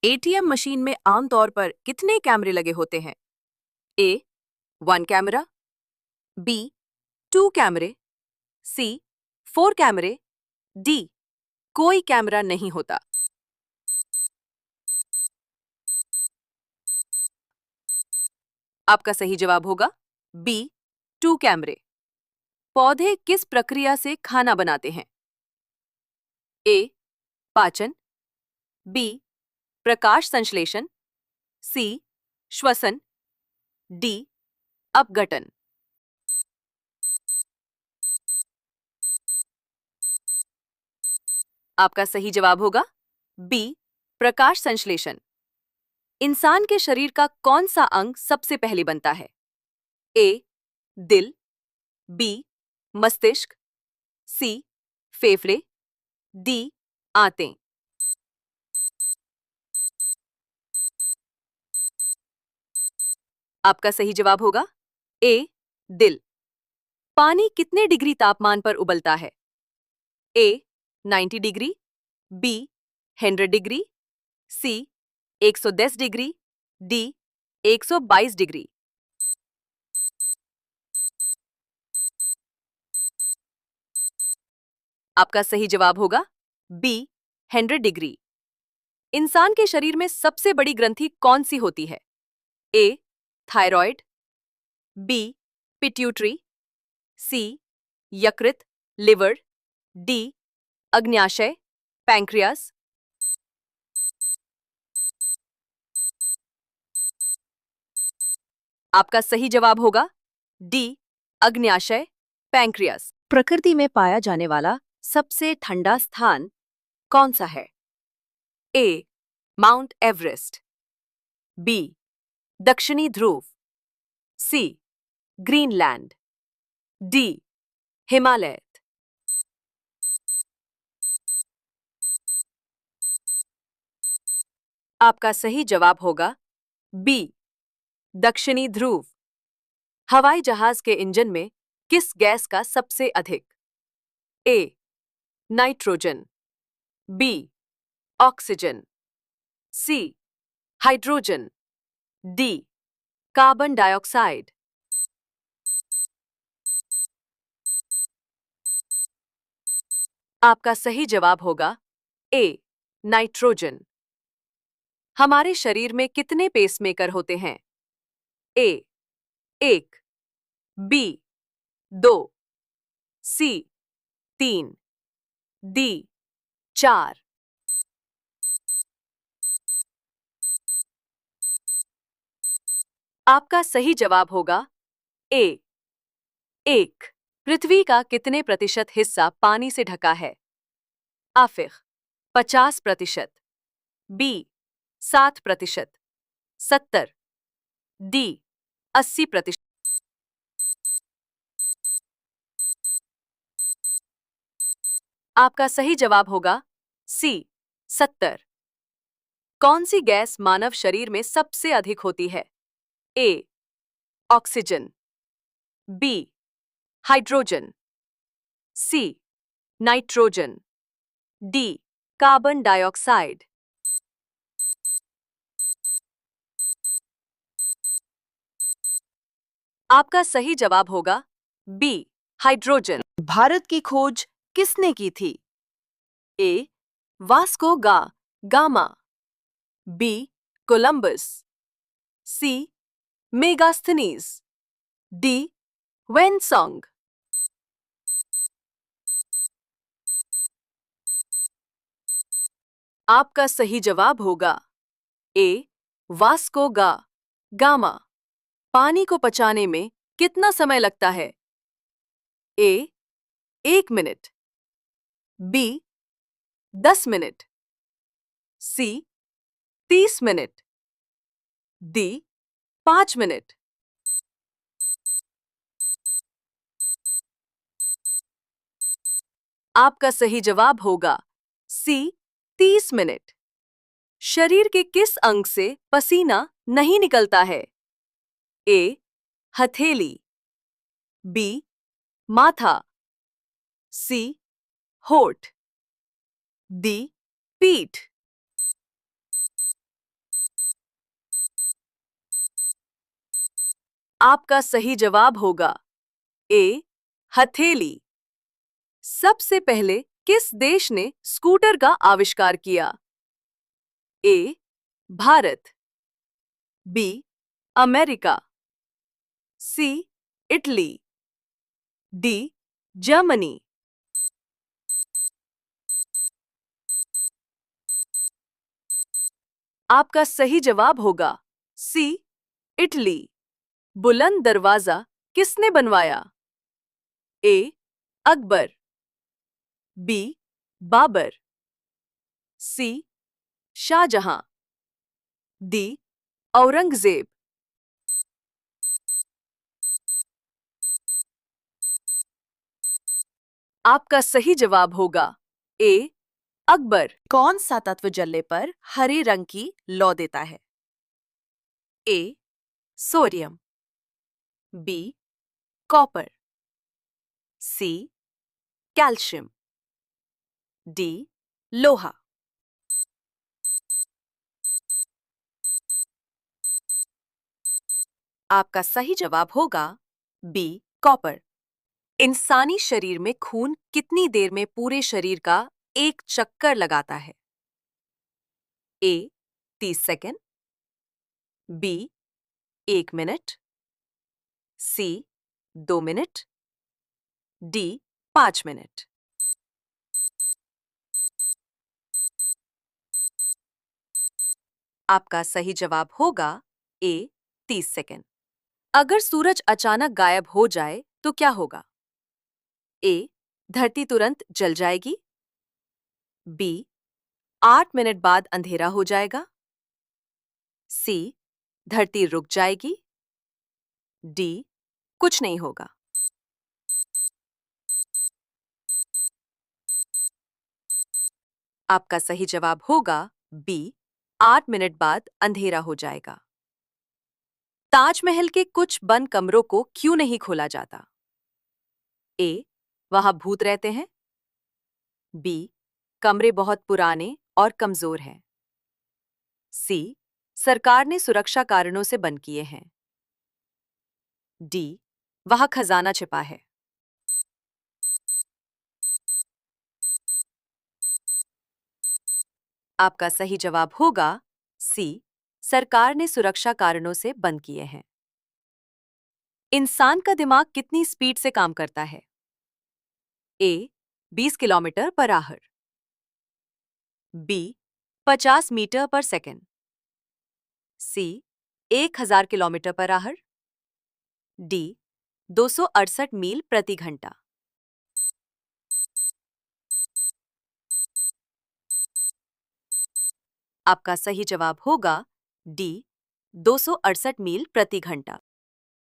ATM machine में आमतौर पर कितने कैमरे लगे होते हैं? ए 1 कैमरा, बी 2 कैमरे, सी 4 कैमरे, डी कोई कैमरा नहीं होता। आपका सही जवाब होगा बी 2 कैमरे। पौधे किस प्रक्रिया से खाना बनाते हैं? ए पाचन, बी प्रकाश संश्लेषण, सी श्वसन, डी अपघटन। आपका सही जवाब होगा बी प्रकाश संश्लेषण। इंसान के शरीर का कौन सा अंग सबसे पहले बनता है? ए दिल, बी मस्तिष्क, सी फेफड़े, डी आंतें। आपका सही जवाब होगा ए दिल। पानी कितने डिग्री तापमान पर उबलता है? ए 90 डिग्री, बी 100 डिग्री, सी 110 डिग्री, डी 122 डिग्री। आपका सही जवाब होगा बी 100 डिग्री। इंसान के शरीर में सबसे बड़ी ग्रंथि कौन सी होती है? ए थायराइड, बी पिट्यूटरी, सी यकृत लिवर, डी अग्न्याशय पैंक्रियास। आपका सही जवाब होगा डी अग्न्याशय पैंक्रियास। प्रकृति में पाया जाने वाला सबसे ठंडा स्थान कौन सा है? ए माउंट एवरेस्ट, बी दक्षिणी ध्रुव, सी ग्रीनलैंड, डी हिमालय। आपका सही जवाब होगा बी दक्षिणी ध्रुव। हवाई जहाज के इंजन में किस गैस का सबसे अधिक? A nitrogen, B oxygen, C hydrogen, D carbon dioxide. आपका सही जवाब होगा ए नाइट्रोजन। हमारे शरीर में कितने पेसमेकर होते हैं? ए 1, बी 2, सी 3, डी 4। आपका सही जवाब होगा ए 1। पृथ्वी का कितने प्रतिशत हिस्सा पानी से ढका है? Afiq 50%, B 7%, 70, D 80%। आपका सही जवाब होगा सी 70। कौन सी गैस मानव शरीर में सबसे अधिक होती है? A oxygen, B hydrogen, C nitrogen, D carbon dioxide. आपका सही जवाब होगा बी हाइड्रोजन। भारत की खोज किसने की थी? ए वास्को गामा, बी कोलंबस, सी मेगास्थनीज, डी वेनसोंग। आपका सही जवाब होगा ए वास्को गामा। पानी को पचाने में कितना समय लगता है? ए 1 मिनट, बी 10 मिनट, सी 30 मिनट, डी 5 मिनट। आपका सही जवाब होगा सी 30 मिनट। शरीर के किस अंग से पसीना नहीं निकलता है? ए हथेली, बी माथा, सी होठ, डी पीठ। आपका सही जवाब होगा ए हथेली। सबसे पहले किस देश ने स्कूटर का आविष्कार किया? ए भारत, बी अमेरिका, सी इटली, डी जर्मनी। आपका सही जवाब होगा सी इटली। बुलंद दरवाजा किसने बनवाया? ए अकबर, बी बाबर, सी शाहजहां, डी औरंगजेब। आपका सही जवाब होगा ए अकबर। कौन सा तत्व जलने पर हरे रंग की लौ देता है? A sodium, B copper, C calcium, D लोहा। आपका सही जवाब होगा बी कॉपर। इंसानी शरीर में खून कितनी देर में पूरे शरीर का एक चक्कर लगाता है? ए 30 सेकेंड, बी 1 मिनट, सी 2 मिनट, डी 5 मिनट। आपका सही जवाब होगा ए 30 सेकेंड। अगर सूरज अचानक गायब हो जाए तो क्या होगा? ए धरती तुरंत जल जाएगी, बी 8 मिनट बाद अंधेरा हो जाएगा, सी धरती रुक जाएगी, डी कुछ नहीं होगा। आपका सही जवाब होगा बी 8 मिनट बाद अंधेरा हो जाएगा। ताजमहल के कुछ बंद कमरों को क्यों नहीं खोला जाता? ए वहां भूत रहते हैं, बी कमरे बहुत पुराने और कमजोर हैं, सी सरकार ने सुरक्षा कारणों से बंद किए हैं, डी वहां खजाना छिपा है। आपका सही जवाब होगा सी सरकार ने सुरक्षा कारणों से बंद किए हैं। इंसान का दिमाग कितनी स्पीड से काम करता है? A 20 kilometre per hour, B 50 metre per second, C 1000 kilometre per hour, D 268 मील प्रति घंटा। आपका सही जवाब होगा डी 268 मील प्रति घंटा।